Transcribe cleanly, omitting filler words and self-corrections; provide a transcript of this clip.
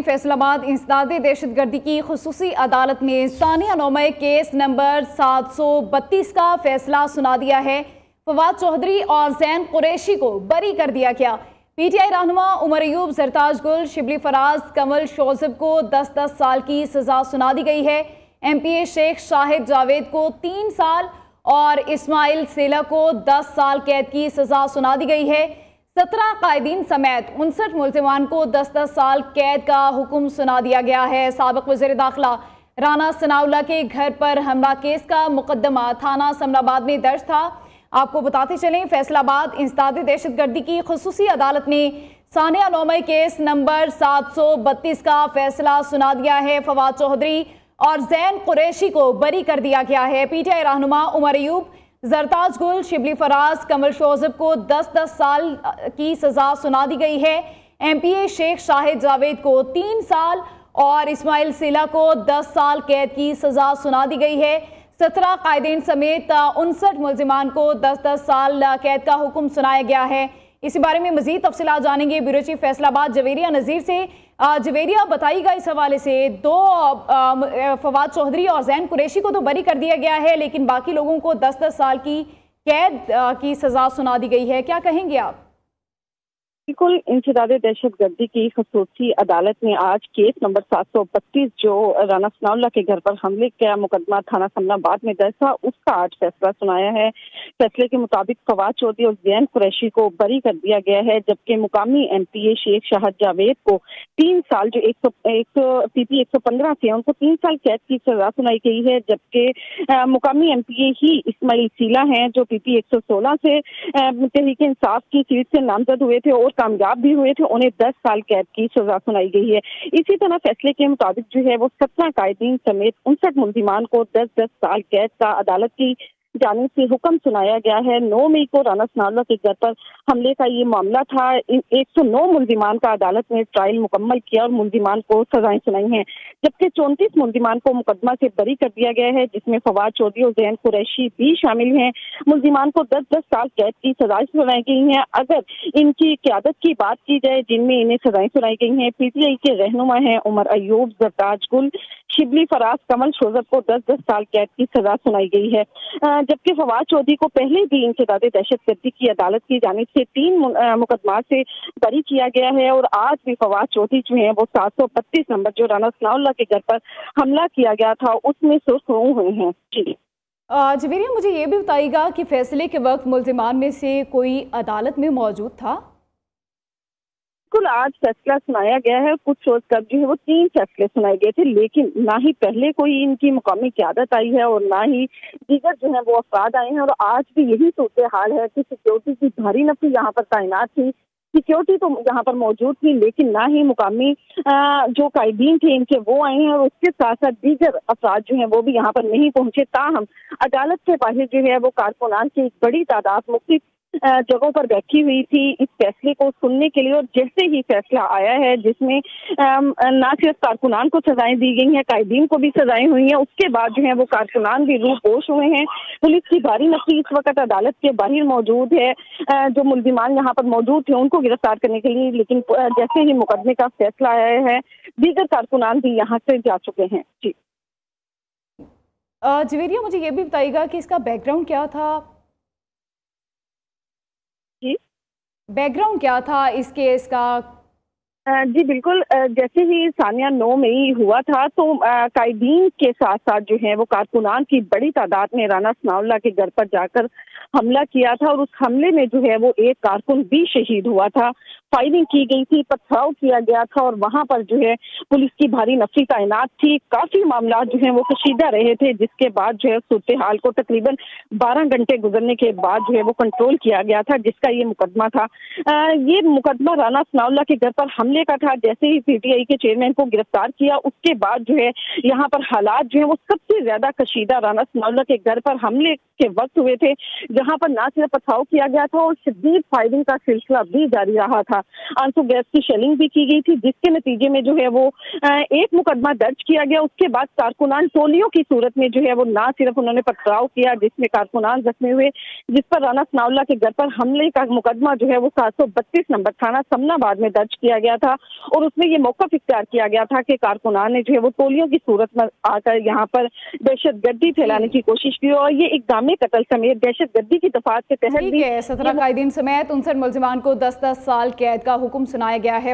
फैसलाबाद इंसदादे दहशतगर्दी की खुसूसी अदालत ने सानिया नोमे केस नंबर 732 का फैसला सुना दिया है। फवाद चौधरी और जैन कुरैशी को बरी कर दिया गया। पीटीआई रहनुमा उमर अयूब, जरताज गुल, शिबली फराज, कमल शोजब को 10-10 साल की सजा सुना दी गई है। एमपीए शेख शाहिद जावेद को 3 साल और इस्माइल सेला को 10 साल कैद की सजा सुना दी गई है। 17 कायदीन समेत 59 मुल्जिमान को 10-10 साल कैद का हुक्म सुना दिया गया है। साबिक वज़ीर दाखिला राना सनाउल्लाह के घर पर हमला केस का मुकदमा थाना समनाबाद में दर्ज था। आपको बताते चलें, फैसलाबाद इंसदादे दहशतगर्दी की खुसूसी अदालत ने सानिया नोमे केस नंबर 732 का फैसला सुना दिया है। फवाद चौधरी और जैन कुरैशी को बरी कर दिया गया है। पीटीआई रहनुमा उमर अयूब, जरताज गुल, शिबली फराज, कमल शोजब को 10-10 साल की सजा सुना दी गई है। एमपीए शेख शाहिद जावेद को 3 साल और इस्माइल सेला को 10 साल कैद की सजा सुना दी गई है। 17 कायदीन समेत 59 मुल्जिमान को 10-10 साल कैद का हुक्म सुनाया गया है। इसी बारे में मजीद तफसीलात जानेंगे ब्यूरो चीफ फैसलाबाद जवेरिया नज़ीर से। जवेरिया, बताइएगा इस हवाले से, फवाद चौधरी और जैन कुरैशी को तो बरी कर दिया गया है, लेकिन बाकी लोगों को 10-10 साल की कैद की सजा सुना दी गई है, क्या कहेंगे आप? बिल्कुल, इंसदादे दहशतगर्दी की खसूसी अदालत ने आज केस नंबर 732 जो राना सनाउल्लाह के घर पर हमले का मुकदमा थाना समनाबाद में दर्ज था, उसका आज फैसला सुनाया है। फैसले के मुताबिक फवाद चौधरी और जैन कुरैशी को बरी कर दिया गया है, जबकि मुकामी एमपीए शेख शाहिद जावेद को 3 साल जो 100 115 से उनको 3 साल कैद की सजा सुनाई गई है। जबकि मुकामी एमपीए ही इस्माइल सीला हैं जो पीपी 116 से तहरीक इंसाफ की सीट से नामजद हुए थे और कामयाब भी हुए थे, उन्हें 10 साल कैद की सजा सुनाई गई है। इसी तरह फैसले के मुताबिक जो है वो 17 कायदीन समेत 59 मुल्जिमान को 10-10 साल कैद का अदालत की जानिब से हुक्म सुनाया गया है। 9 मई को राना सनाउल्लाह के घर पर हमले का ये मामला था। इन 109 मुल्जिमान का अदालत ने ट्रायल मुकम्मल किया और मुल्जिमान को सजाएं सुनाई हैं, जबकि 34 मुल्जिमान को मुकदमा से बरी कर दिया गया है, जिसमें फवाद चौधरी और जैन कुरैशी भी शामिल हैं। मुल्जिमान को 10-10 साल कैद की सजाएं सुनाई गई हैं। अगर इनकी क़यादत की बात की जाए जिनमें इन्हें सजाएं सुनाई गई हैं, पीटीआई के रहनुमा हैं उमर अयूब, जरताज गुल, शिबली फराज, कमल शोजब को 10-10 साल कैद की सजा सुनाई गई है। जबकि फवाद चौधरी को पहले भी इंसदादे दहशतगर्दी की अदालत की जानिब से 3 मुकदमा से बरी किया गया है और आज भी फवाद चौधरी जो है वो 732 नंबर जो राना सनाउल्लाह के घर पर हमला किया गया था उसमें सुर्खरू हुए हैं। जी जवेरिया, मुझे ये भी बताइएगा कि फैसले के वक्त मुल्जिमान में से कोई अदालत में मौजूद था? बिल्कुल, आज फैसला सुनाया गया है। कुछ रोज कब जो है वो 3 फैसले सुनाए गए थे, लेकिन ना ही पहले कोई इनकी मुकामी क़यादत आई है और ना ही दीगर जो है वो अफराद आए हैं। और आज भी यही सूरत हाल है कि सिक्योरिटी की भारी नफरी यहाँ पर तैनात थी। सिक्योरिटी तो यहाँ पर मौजूद थी, लेकिन ना ही मुकामी जो कायदीन थे इनके वो आए हैं और उसके साथ साथ दीगर अफराद जो हैं वो भी यहाँ पर नहीं पहुंचे। ताहम अदालत के बाहर जो है वो कारकुनान की एक बड़ी तादाद मुख्तलिफ जगहों पर बैठी हुई थी इस फैसले को सुनने के लिए। और जैसे ही फैसला आया है जिसमें ना सिर्फ कारकुनान को सजाएं दी गई हैं, कायदीन को भी सजाएं हुई हैं, उसके बाद जो है वो कारकुनान भी रूपोश हुए हैं। पुलिस की भारी नफरी इस वक्त अदालत के बाहर मौजूद है। जो मुल्जिमान यहाँ पर मौजूद थे उनको गिरफ्तार करने के लिए, लेकिन जैसे ही मुकदमे का फैसला आया है दीगर कारकुनान भी यहाँ से जा चुके हैं। जी जवेरिया, मुझे ये भी बताइएगा कि इसका बैकग्राउंड क्या था? बैकग्राउंड क्या था इस केस का? जी बिल्कुल, जैसे ही सानिया 9 मई हुआ था तो कायदीन के साथ साथ जो है वो कारकुनान की बड़ी तादाद ने राना सनाउल्लाह के घर पर जाकर हमला किया था और उस हमले में जो है वो एक कारकुन भी शहीद हुआ था। फायरिंग की गई थी, पथराव किया गया था और वहां पर जो है पुलिस की भारी नफरी तैनात थी। काफी मामला जो है वो कशीदा रहे थे, जिसके बाद जो है सूरत हाल को तकरीबन 12 घंटे गुजरने के बाद जो है वो कंट्रोल किया गया था, जिसका ये मुकदमा था। ये मुकदमा राना सनाउल्लाह के घर पर हमले का था। जैसे ही पीटीआई के चेयरमैन को गिरफ्तार किया उसके बाद जो है यहाँ पर हालात जो है वो सबसे ज्यादा कशीदा राना सनाउल्लाह के घर पर हमले के वक्त हुए थे, जहाँ पर ना सिर्फ पथराव किया गया था और शदीद फायरिंग का सिलसिला भी जारी रहा था। आंसू गैस की शेलिंग भी की गई थी, जिसके नतीजे में जो है वो एक मुकदमा दर्ज किया गया। उसके बाद कारकुनान टोलियों की सूरत में जो है वो ना सिर्फ उन्होंने पथराव किया जिसमें कारकुनान जख्मी हुए, जिस पर राना सनाउल्लाह के घर पर हमले का मुकदमा जो है वो 732 नंबर थाना समनाबाद में दर्ज किया गया था और उसमें ये मौक़िफ़ इख्तियार किया गया था कि कारकुनान ने जो है वो टोलियों की सूरत में आकर यहाँ पर दहशतगर्दी फैलाने की कोशिश की और ये इक़दाम कत्ल समेत दहशतगर्दी की दफ़ात के तहत भी 17 कायदीन समेत 59 मुल्ज़िमान को 10-10 साल कैद का हुक्म सुनाया गया है।